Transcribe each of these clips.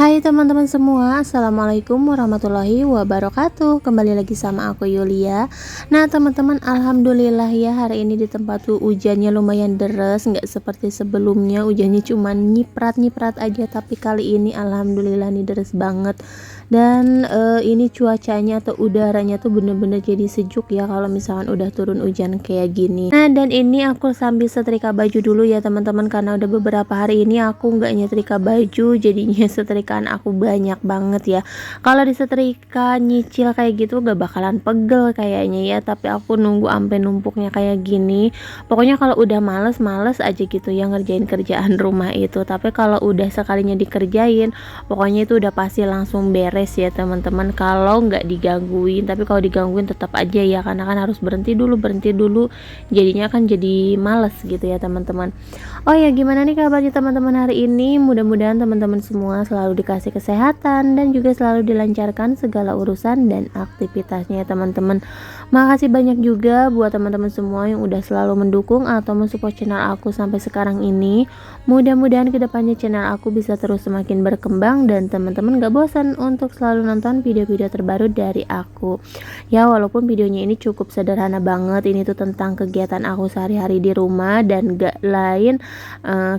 Hai teman-teman semua, Assalamualaikum warahmatullahi wabarakatuh. Kembali lagi sama aku Yulia. Nah teman-teman, alhamdulillah ya, hari ini di tempatku hujannya lumayan deras, nggak seperti sebelumnya hujannya cuma nyiprat-nyiprat aja. Tapi kali ini alhamdulillah nih deras banget. Dan ini cuacanya atau udaranya tuh bener-bener jadi sejuk ya kalau misalkan udah turun hujan kayak gini. Nah dan ini aku sambil setrika baju dulu ya teman-teman, karena udah beberapa hari ini aku nggak nyetrika baju, jadinya setrikaan aku banyak banget ya. Kalau disetrika nyicil kayak gitu gak bakalan pegel kayaknya ya, tapi aku nunggu sampai numpuknya kayak gini. Pokoknya kalau udah males aja gitu ya ngerjain kerjaan rumah itu, tapi kalau udah sekalinya dikerjain pokoknya itu udah pasti langsung beres ya teman-teman, kalau nggak digangguin. Tapi kalau digangguin tetap aja ya, karena kan harus berhenti dulu, jadinya kan jadi males gitu ya teman-teman. Oh ya, gimana nih kabarnya teman-teman hari ini? Mudah-mudahan teman-teman semua selalu dikasih kesehatan dan juga selalu dilancarkan segala urusan dan aktivitasnya ya teman-teman. Makasih banyak juga buat teman-teman semua yang udah selalu mendukung atau mensupport channel aku sampai sekarang ini. Mudah-mudahan kedepannya channel aku bisa terus semakin berkembang dan teman-teman gak bosan untuk selalu nonton video-video terbaru dari aku. Ya walaupun videonya ini cukup sederhana banget, ini tuh tentang kegiatan aku sehari-hari di rumah dan gak lain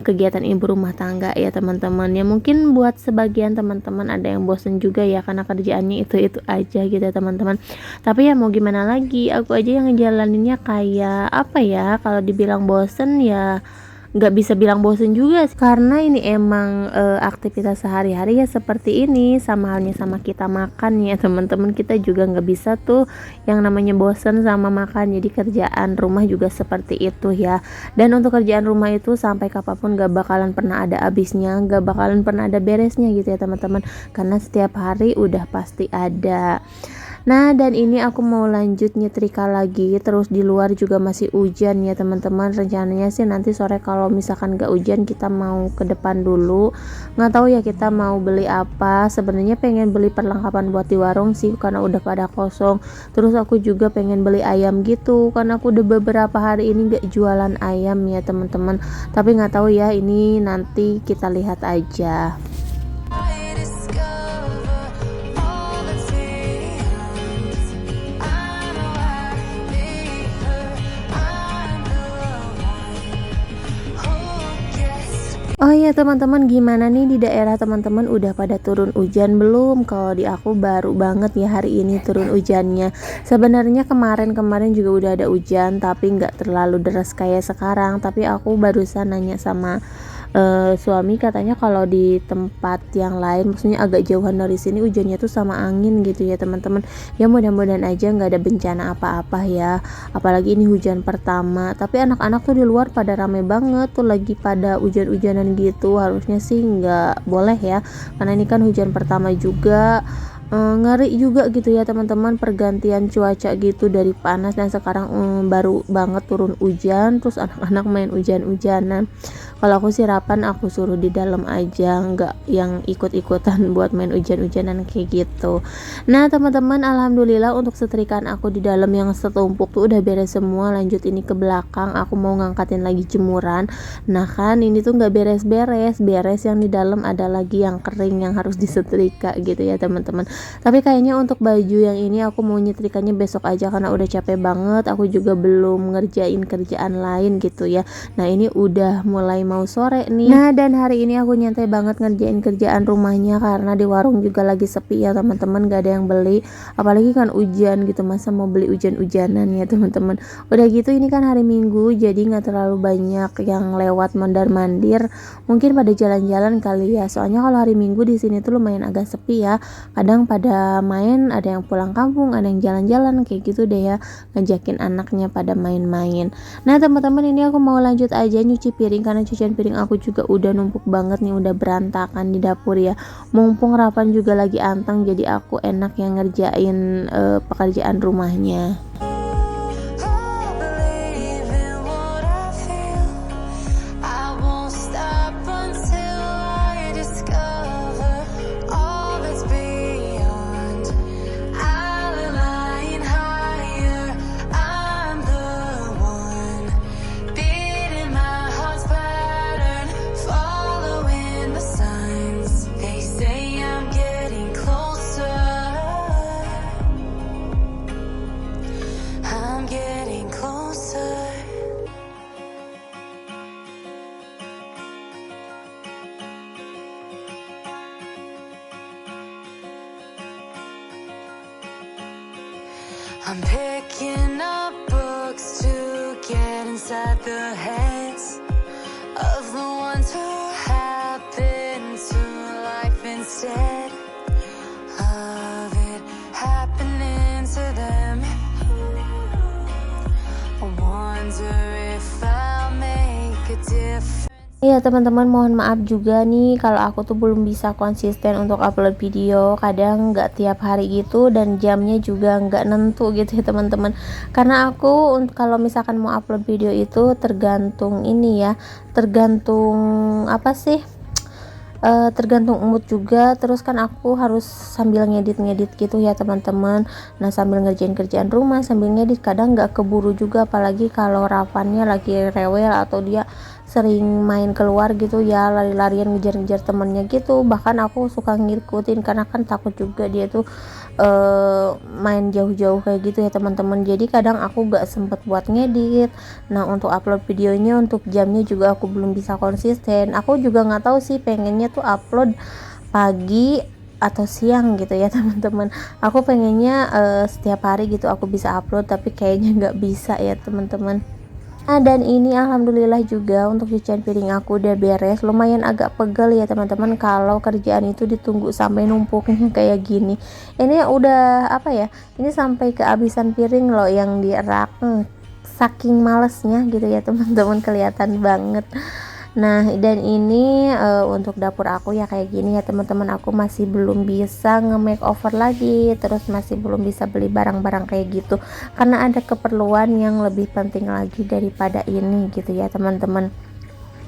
kegiatan ibu rumah tangga ya teman-teman. Ya mungkin buat sebagian teman-teman ada yang bosan juga ya karena kerjaannya itu aja gitu ya teman-teman. Tapi ya mau gimana lagi, aku aja yang ngejalaninnya kayak apa ya, kalau dibilang bosan ya nggak bisa bilang bosen juga karena ini emang aktivitas sehari-hari ya seperti ini. Sama halnya sama kita makan ya teman-teman, kita juga nggak bisa tuh yang namanya bosen sama makan. Jadi kerjaan rumah juga seperti itu ya. Dan untuk kerjaan rumah itu sampai kapanpun nggak bakalan pernah ada habisnya, nggak bakalan pernah ada beresnya gitu ya teman-teman, karena setiap hari udah pasti ada. Nah dan ini aku mau lanjut nyetrika lagi, terus di luar juga masih hujan ya teman-teman. Rencananya sih nanti sore kalau misalkan gak hujan kita mau ke depan dulu, nggak tahu ya kita mau beli apa. Sebenarnya pengen beli perlengkapan buat di warung sih karena udah pada kosong. Terus aku juga pengen beli ayam gitu karena aku udah beberapa hari ini gak jualan ayam ya teman-teman. Tapi nggak tahu ya, ini nanti kita lihat aja. Oh iya teman-teman, gimana nih di daerah teman-teman udah pada turun hujan belum? Kalau di aku baru banget ya hari ini turun hujannya. Sebenarnya kemarin juga udah ada hujan tapi nggak terlalu deras kayak sekarang. Tapi aku barusan nanya sama suami, katanya kalau di tempat yang lain, maksudnya agak jauhan dari sini, hujannya tuh sama angin gitu ya teman-teman. Ya mudah-mudahan aja nggak ada bencana apa-apa ya, apalagi ini hujan pertama. Tapi anak-anak tuh di luar pada rame banget tuh, lagi pada hujan-hujanan gitu. Harusnya sih nggak boleh ya, karena ini kan hujan pertama juga. Ngeri juga gitu ya teman-teman, pergantian cuaca gitu, dari panas dan sekarang baru banget turun hujan, terus anak-anak main hujan-hujanan. Kalau aku sirapan aku suruh di dalam aja, nggak yang ikut-ikutan buat main hujan-hujanan kayak gitu. Nah teman-teman, alhamdulillah untuk setrikaan aku di dalam yang setumpuk tuh udah beres semua. Lanjut ini ke belakang, aku mau ngangkatin lagi jemuran. Nah kan ini tuh nggak beres yang di dalam, ada lagi yang kering yang harus disetrika gitu ya teman-teman. Tapi kayaknya untuk baju yang ini aku mau nyetrikanya besok aja karena udah capek banget. Aku juga belum ngerjain kerjaan lain gitu ya. Nah ini udah mulai mau sore nih. Nah dan hari ini aku nyantai banget ngerjain kerjaan rumahnya karena di warung juga lagi sepi ya teman-teman, gak ada yang beli. Apalagi kan hujan gitu, masa mau beli hujan-hujanan ya teman-teman. Udah gitu ini kan hari Minggu, jadi nggak terlalu banyak yang lewat mondar-mandir. Mungkin pada jalan-jalan kali ya. Soalnya kalau hari Minggu di sini tuh lumayan agak sepi ya. Kadang pada main, ada yang pulang kampung, ada yang jalan-jalan kayak gitu deh ya, ngajakin anaknya pada main-main. Nah teman-teman, ini aku mau lanjut aja nyuci piring karena cucian piring aku juga udah numpuk banget nih, udah berantakan di dapur ya. Mumpung Rapan juga lagi antang, jadi aku enak yang ngerjain pekerjaan rumahnya. Say I'm picking up books to get inside the heads of the ones who happen to life instead of it happening to them. I wonder if I'll make a difference. Iya teman-teman, mohon maaf juga nih kalau aku tuh belum bisa konsisten untuk upload video. Kadang nggak tiap hari gitu, dan jamnya juga nggak nentu gitu ya teman-teman. Karena aku kalau misalkan mau upload video itu tergantung ini ya, tergantung apa sih, tergantung mood juga. Terus kan aku harus sambil ngedit-ngedit gitu ya teman-teman. Nah sambil ngerjain kerjaan rumah sambil ngedit, kadang nggak keburu juga, apalagi kalau Rafannya lagi rewel atau dia sering main keluar gitu ya, lari-larian ngejar-ngejar temennya gitu. Bahkan aku suka ngikutin karena kan takut juga dia tuh main jauh-jauh kayak gitu ya teman-teman. Jadi kadang aku gak sempet buat ngedit. Nah untuk upload videonya, untuk jamnya juga aku belum bisa konsisten. Aku juga nggak tahu sih, pengennya tuh upload pagi atau siang gitu ya teman-teman. Aku pengennya setiap hari gitu aku bisa upload, tapi kayaknya nggak bisa ya teman-teman. Nah dan ini alhamdulillah juga untuk cucian piring aku udah beres. Lumayan agak pegel ya teman-teman kalau kerjaan itu ditunggu sampai numpuknya kayak gini. Ini udah apa ya, ini sampai kehabisan piring loh yang di rak. Saking malesnya gitu ya teman-teman, kelihatan banget. Nah dan ini untuk dapur aku ya kayak gini ya teman-teman. Aku masih belum bisa nge-makeover lagi, terus masih belum bisa beli barang-barang kayak gitu karena ada keperluan yang lebih penting lagi daripada ini gitu ya teman-teman.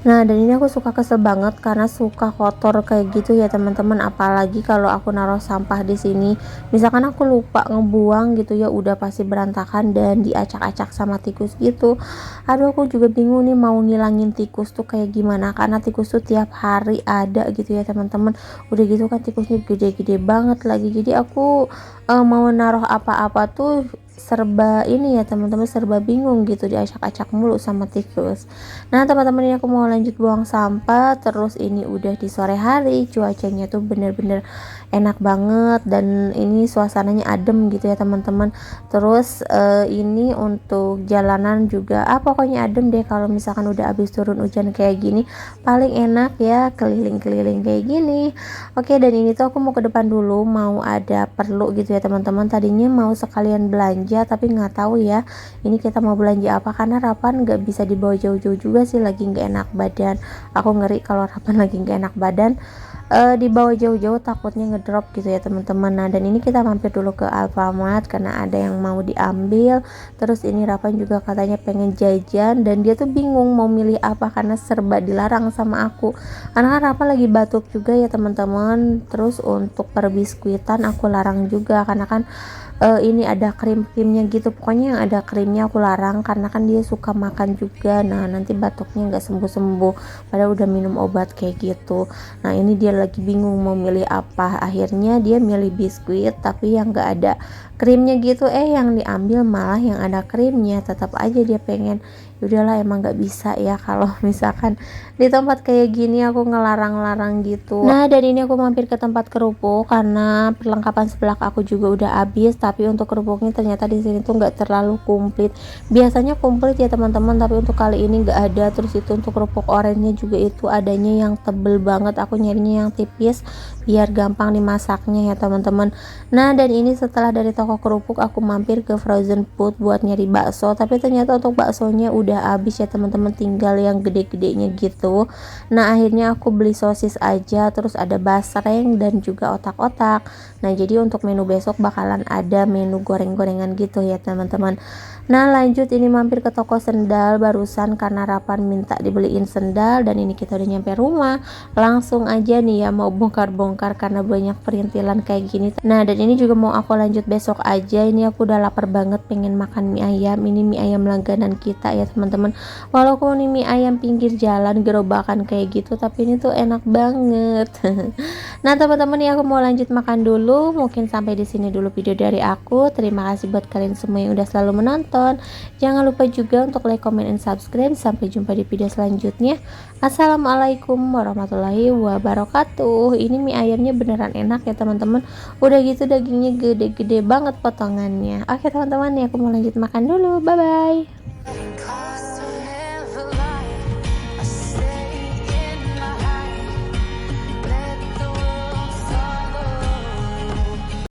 Nah dan ini aku suka kesel banget karena suka kotor kayak gitu ya teman-teman. Apalagi kalau aku naruh sampah di sini, misalkan aku lupa ngebuang gitu ya, udah pasti berantakan dan diacak-acak sama tikus gitu. Aduh aku juga bingung nih mau ngilangin tikus tuh kayak gimana, karena tikus tuh tiap hari ada gitu ya teman-teman. Udah gitu kan tikusnya gede-gede banget lagi, jadi aku mau naruh apa-apa tuh serba ini ya teman-teman, serba bingung gitu, diacak-acak mulu sama tikus. Nah teman-teman, ini aku mau lanjut buang sampah. Terus ini udah di sore hari, cuacanya tuh bener-bener enak banget dan ini suasananya adem gitu ya teman-teman. Terus ini untuk jalanan juga pokoknya adem deh. Kalau misalkan udah habis turun hujan kayak gini, paling enak ya keliling-keliling kayak gini. Oke, dan ini tuh aku mau ke depan dulu, mau ada perlu gitu ya teman-teman. Tadinya mau sekalian belanja tapi nggak tahu ya ini kita mau belanja apa, karena Rapan nggak bisa dibawa jauh-jauh juga sih, lagi nggak enak badan. Aku ngeri kalau Rapan lagi nggak enak badan dibawa jauh-jauh takutnya ngedrop gitu ya teman-teman. Nah dan ini kita mampir dulu ke Alfamart karena ada yang mau diambil. Terus ini Rapan juga katanya pengen jajan dan dia tuh bingung mau milih apa karena serba dilarang sama aku, karena kan Rapan lagi batuk juga ya teman-teman. Terus untuk perbiskuitan aku larang juga karena kan ini ada krim-krimnya gitu, pokoknya yang ada krimnya aku larang karena kan dia suka makan juga. Nah nanti batuknya nggak sembuh-sembuh padahal udah minum obat kayak gitu. Nah ini dia lagi bingung mau milih apa, akhirnya dia milih biskuit tapi yang nggak ada krimnya gitu. Yang diambil malah yang ada krimnya. Tetap aja dia pengen. Udahlah, emang nggak bisa ya kalau misalkan di tempat kayak gini aku ngelarang-larang gitu. Nah dan ini aku mampir ke tempat kerupuk karena perlengkapan seblak aku juga udah habis, tapi untuk kerupuknya ternyata di sini tuh nggak terlalu komplit. Biasanya komplit ya teman-teman, tapi untuk kali ini nggak ada. Terus itu untuk kerupuk oranye juga itu adanya yang tebel banget, aku nyarinya yang tipis biar gampang dimasaknya ya teman-teman. Nah dan ini setelah dari toko kerupuk aku mampir ke frozen food buat nyari bakso, tapi ternyata untuk baksonya udah habis ya teman-teman, tinggal yang gede-gedenya gitu. Nah akhirnya aku beli sosis aja, terus ada basreng dan juga otak-otak. Nah jadi untuk menu besok bakalan ada menu goreng-gorengan gitu ya teman-teman. Nah lanjut ini mampir ke toko sendal barusan karena Rapan minta dibeliin sendal. Dan ini kita udah nyampe rumah, langsung aja nih ya mau bongkar-bongkar karena banyak perintilan kayak gini. Nah dan ini juga mau aku lanjut besok aja. Ini aku udah lapar banget, pengen makan mie ayam. Ini mie ayam langganan kita ya teman-teman. Walaupun ini mie ayam pinggir jalan gerobakan kayak gitu, tapi ini tuh enak banget. Nah teman-teman, ya aku mau lanjut makan dulu. Mungkin sampai di sini dulu video dari aku. Terima kasih buat kalian semua yang udah selalu menonton. nonton. Jangan lupa juga untuk like, comment, and subscribe. Sampai jumpa di video selanjutnya. Assalamualaikum warahmatullahi wabarakatuh. Ini mie ayamnya beneran enak ya teman-teman. Udah gitu dagingnya gede-gede banget potongannya. Oke teman-teman, ya aku mau lanjut makan dulu. Bye bye.